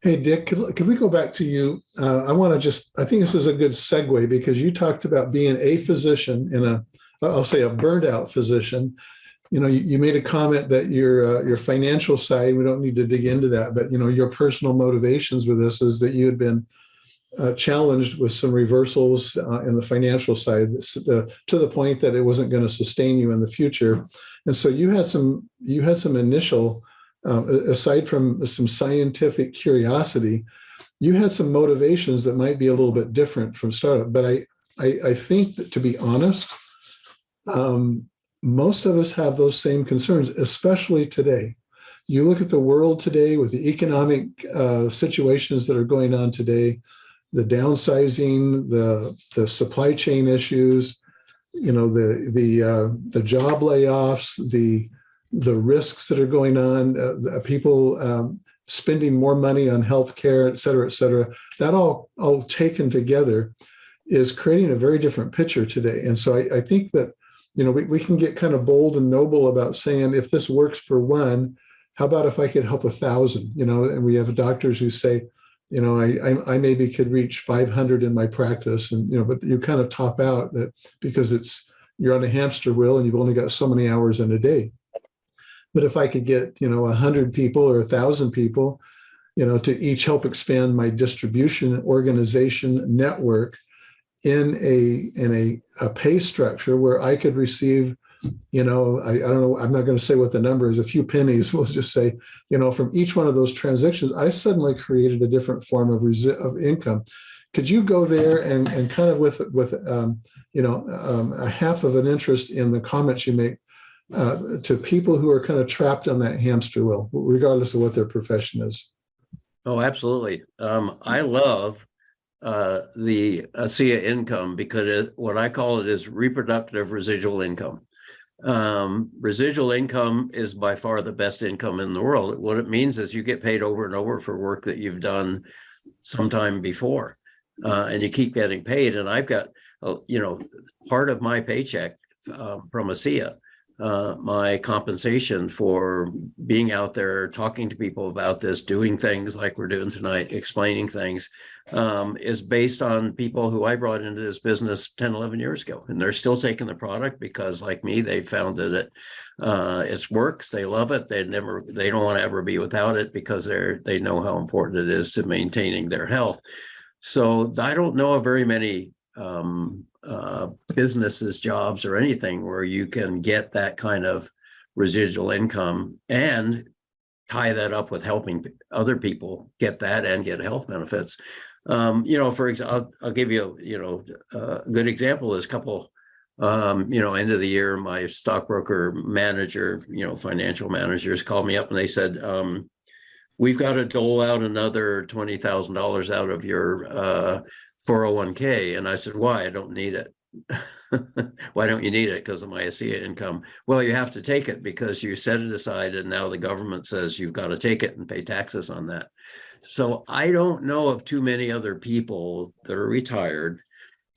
Hey, Dick, could we go back to you? I think this is a good segue because you talked about being a physician I'll say a burned out physician. You made a comment that your financial side, we don't need to dig into that, but, your personal motivations with this is that you had been challenged with some reversals in the financial side to the point that it wasn't going to sustain you in the future. And so you had some initial, aside from some scientific curiosity, you had some motivations that might be a little bit different from startup. But I think that, to be honest, most of us have those same concerns, especially today. You look at the world today with the economic situations that are going on today, the downsizing, the supply chain issues, the job layoffs, the risks that are going on, people spending more money on healthcare, et cetera, et cetera. That all taken together is creating a very different picture today. And so I think that we can get kind of bold and noble about saying, if this works for one, how about if I could help 1,000? And we have doctors who say, I maybe could reach 500 in my practice, and but you kind of top out that because you're on a hamster wheel and you've only got so many hours in a day. But if I could get 100 people or 1,000 people, to each help expand my distribution organization network in a pay structure where I could receive, I don't know, I'm not going to say what the number is, a few pennies, we'll just say, from each one of those transactions, I suddenly created a different form of income. Could you go there and kind of with a half of an interest in the comments you make to people who are kind of trapped on that hamster wheel, regardless of what their profession is? Oh, absolutely. I love the Asea income because what I call it is reproductive residual income. Residual income is by far the best income in the world. What it means is you get paid over and over for work that you've done sometime before, and you keep getting paid. And I've got, part of my paycheck from Asea, my compensation for being out there talking to people about this, doing things like we're doing tonight, explaining things, is based on people who I brought into this business 10, 11 years ago. And they're still taking the product because, like me, they found that it works. They love it. They don't want to ever be without it because they know how important it is to maintaining their health. So I don't know of very many businesses, jobs, or anything where you can get that kind of residual income and tie that up with helping other people get that and get health benefits. For example, I'll give you a good example is a couple, end of the year, my stockbroker manager, financial managers called me up and they said, we've got to dole out another $20,000 out of your 401k. And I said, why? I don't need it. Why don't you need it? Because of my Asea income. Well, you have to take it because you set it aside and now the government says you've got to take it and pay taxes on that. So I don't know of too many other people that are retired,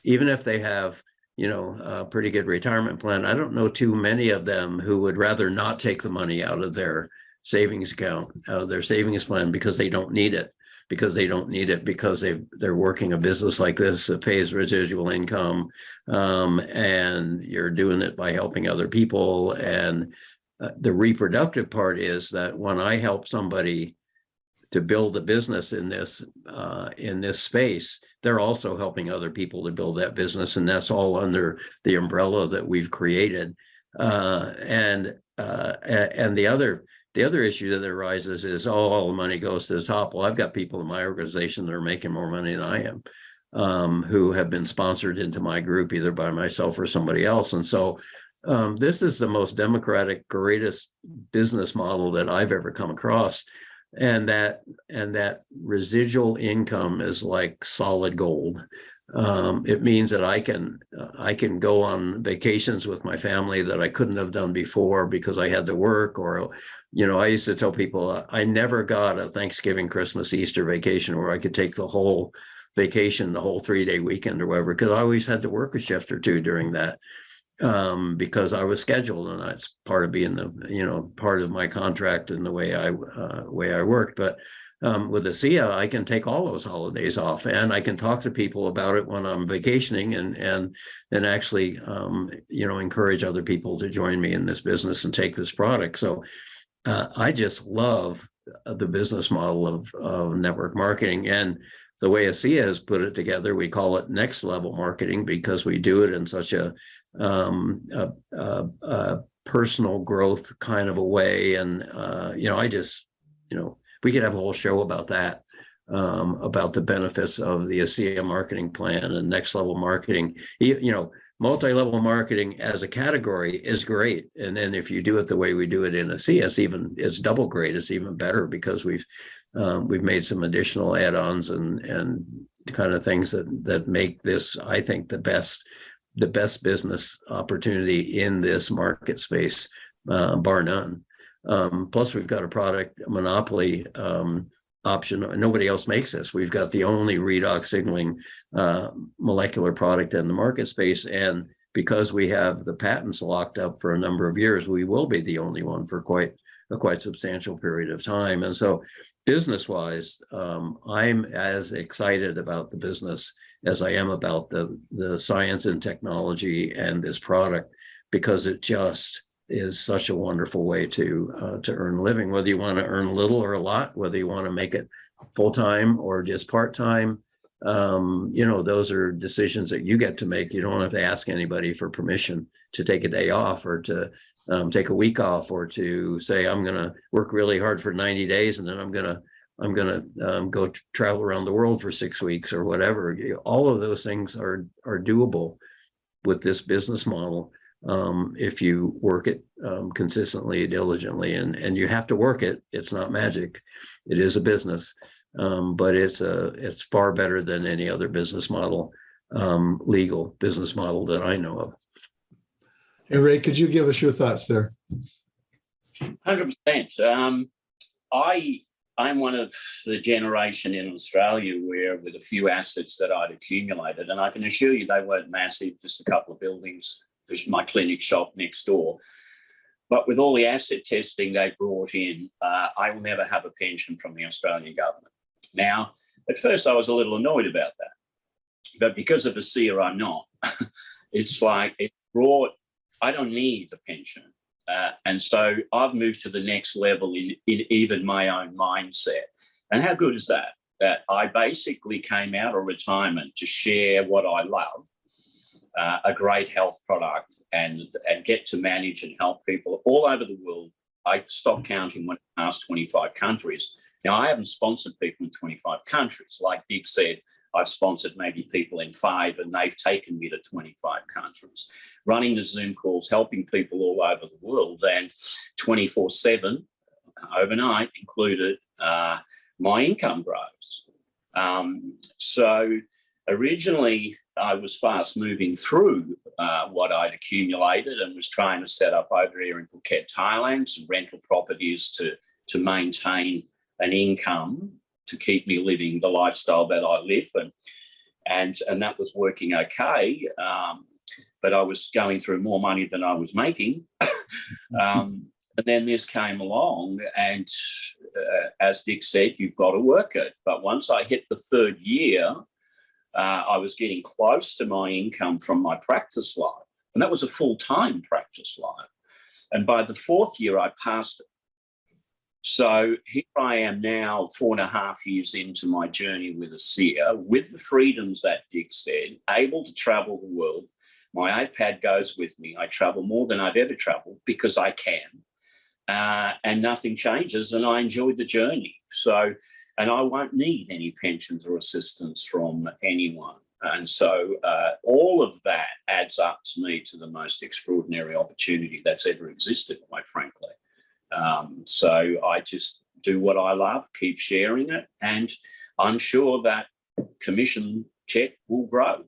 even if they have, a pretty good retirement plan. I don't know too many of them who would rather not take the money out of their savings account, out of their savings plan, because they don't need it. Because they're working a business like this that pays residual income, and you're doing it by helping other people. And the reproductive part is that when I help somebody to build a business in this space, they're also helping other people to build that business, and that's all under the umbrella that we've created. And the other issue that arises is, all the money goes to the top. Well, I've got people in my organization that are making more money than I am, who have been sponsored into my group either by myself or somebody else. And so this is the most democratic, greatest business model that I've ever come across. And that residual income is like solid gold. It means that I can go on vacations with my family that I couldn't have done before because I had to work. Or, I used to tell people I never got a Thanksgiving, Christmas, Easter vacation where I could take the whole vacation, the whole 3-day weekend or whatever, because I always had to work a shift or two during that, because I was scheduled, and that's part of being part of my contract and the way I worked. But With Asea, I can take all those holidays off, and I can talk to people about it when I'm vacationing, and actually, encourage other people to join me in this business and take this product. So I just love the business model of network marketing, and the way Asea has put it together. We call it next level marketing because we do it in such a personal growth kind of a way. And we could have a whole show about that, about the benefits of the Asea marketing plan and next level marketing. Multi-level marketing as a category is great, and then if you do it the way we do it in Asea, it's double great. It's even better because we've made some additional add-ons and kind of things that make this, I think, the best business opportunity in this market space, bar none. Plus, we've got a product monopoly option. Nobody else makes this. We've got the only redox signaling molecular product in the market space, and because we have the patents locked up for a number of years, we will be the only one for quite substantial period of time. And so, business-wise, I'm as excited about the business as I am about the science and technology and this product, because it just is such a wonderful way to earn a living, whether you want to earn little or a lot, whether you want to make it full-time or just part-time. Those are decisions that you get to make. You don't have to ask anybody for permission to take a day off or to take a week off, or to say, I'm going to work really hard for 90 days and then I'm going to go travel around the world for 6 weeks or whatever. All of those things are doable with this business model, if you work it consistently, diligently, and you have to work it. It's not magic. It is a business, but it's far better than any other business model, legal business model that I know of. Hey, Ray, could you give us your thoughts there? 100%. I'm one of the generation in Australia where, with a few assets that I'd accumulated, and I can assure you they weren't massive, just a couple of buildings, there's my clinic shop next door. But with all the asset testing they brought in, I will never have a pension from the Australian government. Now, at first I was a little annoyed about that, but because of Asea, I'm not. It's like it brought, I don't need a pension. And so I've moved to the next level in even my own mindset. And how good is that? That I basically came out of retirement to share what I love, a great health product, and get to manage and help people all over the world. I stopped counting when I passed 25 countries. Now, I haven't sponsored people in 25 countries. Like Dick said, I've sponsored maybe people in 5, and they've taken me to 25 countries. Running the Zoom calls, helping people all over the world, and 24/7, overnight included, my income grows. So originally, I was fast moving through what I'd accumulated and was trying to set up over here in Phuket, Thailand, some rental properties to maintain an income to keep me living the lifestyle that I live, and that was working okay. But I was going through more money than I was making. And then this came along, and as Dick said, you've got to work it. But once I hit the 3rd year, I was getting close to my income from my practice life, and that was a full-time practice life. And by the 4th year, I passed it. So here I am now, 4.5 years into my journey with Asea, with the freedoms that Dick said, able to travel the world. My iPad goes with me. I travel more than I've ever traveled because I can, and nothing changes, and I enjoy the journey. So, and I won't need any pensions or assistance from anyone. And so all of that adds up to me to the most extraordinary opportunity that's ever existed, quite frankly. So I just do what I love, keep sharing it, and I'm sure that commission check will grow.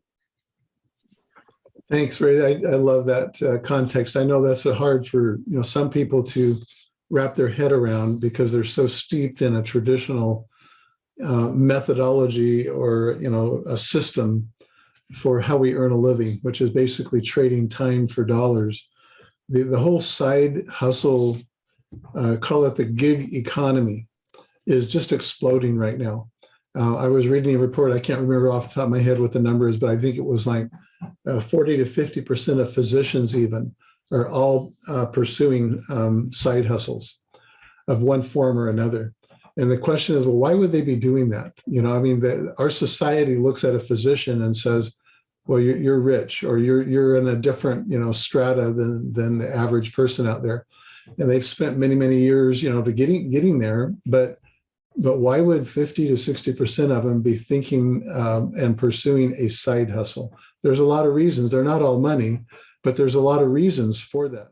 Thanks, Ray. I love that context. I know that's hard for some people to wrap their head around because they're so steeped in a traditional methodology or a system for how we earn a living, which is basically trading time for dollars. The whole side hustle, call it the gig economy, is just exploding right now. I was reading a report, I can't remember off the top of my head what the number is, but I think it was like 40 to 50% of physicians even are all pursuing side hustles of one form or another. And the question is, well, why would they be doing that? You know, I mean, our society looks at a physician and says, well, you're rich, or you're in a different, you know, strata than the average person out there. And they've spent many, many years, you know, to getting there. But why would 50 to 60% of them be thinking and pursuing a side hustle? There's a lot of reasons. They're not all money, but there's a lot of reasons for that.